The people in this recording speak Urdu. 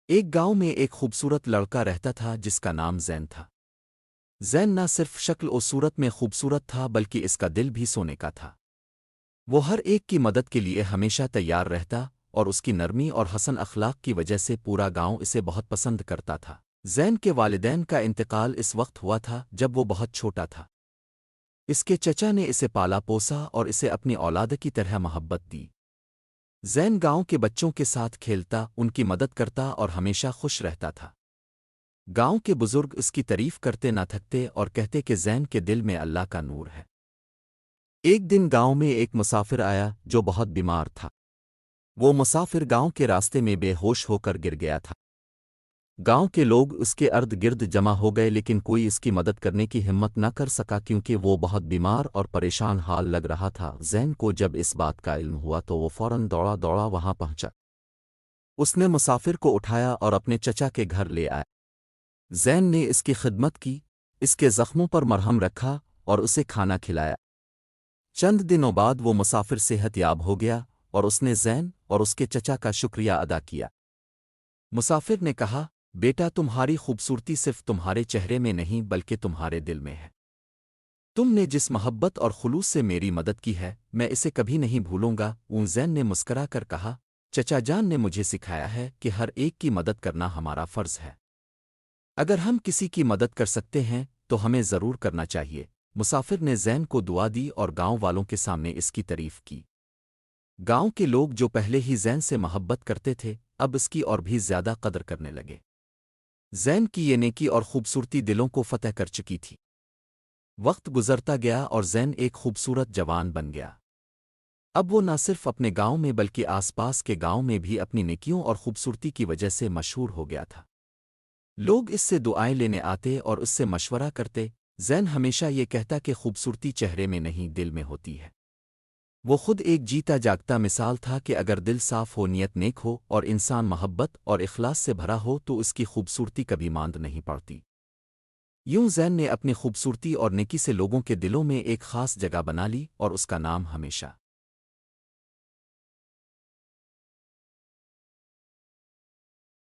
ایک گاؤں میں ایک خوبصورت لڑکا رہتا تھا جس کا نام زین تھا۔ زین نہ صرف شکل و صورت میں خوبصورت تھا بلکہ اس کا دل بھی سونے کا تھا۔ وہ ہر ایک کی مدد کے لیے ہمیشہ تیار رہتا اور اس کی نرمی اور حسن اخلاق کی وجہ سے پورا گاؤں اسے بہت پسند کرتا تھا۔ زین کے والدین کا انتقال اس وقت ہوا تھا جب وہ بہت چھوٹا تھا۔ اس کے چچا نے اسے پالا پوسا اور اسے اپنی اولاد کی طرح محبت دی۔ زین گاؤں کے بچوں کے ساتھ کھیلتا، ان کی مدد کرتا اور ہمیشہ خوش رہتا تھا۔ گاؤں کے بزرگ اس کی تعریف کرتے نہ تھکتے اور کہتے کہ زین کے دل میں اللہ کا نور ہے۔ ایک دن گاؤں میں ایک مسافر آیا جو بہت بیمار تھا۔ وہ مسافر گاؤں کے راستے میں بے ہوش ہو کر گر گیا تھا۔ گاؤں کے لوگ اس کے ارد گرد جمع ہو گئے لیکن کوئی اس کی مدد کرنے کی ہمت نہ کر سکا کیونکہ وہ بہت بیمار اور پریشان حال لگ رہا تھا۔ زین کو جب اس بات کا علم ہوا تو وہ فوراً دوڑا دوڑا وہاں پہنچا۔ اس نے مسافر کو اٹھایا اور اپنے چچا کے گھر لے آیا۔ زین نے اس کی خدمت کی، اس کے زخموں پر مرہم رکھا اور اسے کھانا کھلایا۔ چند دنوں بعد وہ مسافر صحت یاب ہو گیا اور اس نے زین اور اس کے چچا کا شکریہ ادا کیا۔ مسافر نے کہا، بیٹا تمہاری خوبصورتی صرف تمہارے چہرے میں نہیں بلکہ تمہارے دل میں ہے۔ تم نے جس محبت اور خلوص سے میری مدد کی ہے میں اسے کبھی نہیں بھولوں گا۔ زین نے مسکرا کر کہا، چچا جان نے مجھے سکھایا ہے کہ ہر ایک کی مدد کرنا ہمارا فرض ہے۔ اگر ہم کسی کی مدد کر سکتے ہیں تو ہمیں ضرور کرنا چاہیے۔ مسافر نے زین کو دعا دی اور گاؤں والوں کے سامنے اس کی تعریف کی۔ گاؤں کے لوگ جو پہلے ہی زین سے محبت کرتے تھے اب اس کی اور بھی زیادہ قدر کرنے لگے۔ زین کی یہ نیکی اور خوبصورتی دلوں کو فتح کر چکی تھی۔ وقت گزرتا گیا اور زین ایک خوبصورت جوان بن گیا۔ اب وہ نہ صرف اپنے گاؤں میں بلکہ آس پاس کے گاؤں میں بھی اپنی نیکیوں اور خوبصورتی کی وجہ سے مشہور ہو گیا تھا۔ لوگ اس سے دعائیں لینے آتے اور اس سے مشورہ کرتے۔ زین ہمیشہ یہ کہتا کہ خوبصورتی چہرے میں نہیں دل میں ہوتی ہے۔ وہ خود ایک جیتا جاگتا مثال تھا کہ اگر دل صاف ہو، نیت نیک ہو اور انسان محبت اور اخلاص سے بھرا ہو تو اس کی خوبصورتی کبھی ماند نہیں پڑتی۔ یوں زین نے اپنی خوبصورتی اور نیکی سے لوگوں کے دلوں میں ایک خاص جگہ بنا لی اور اس کا نام ہمیشہ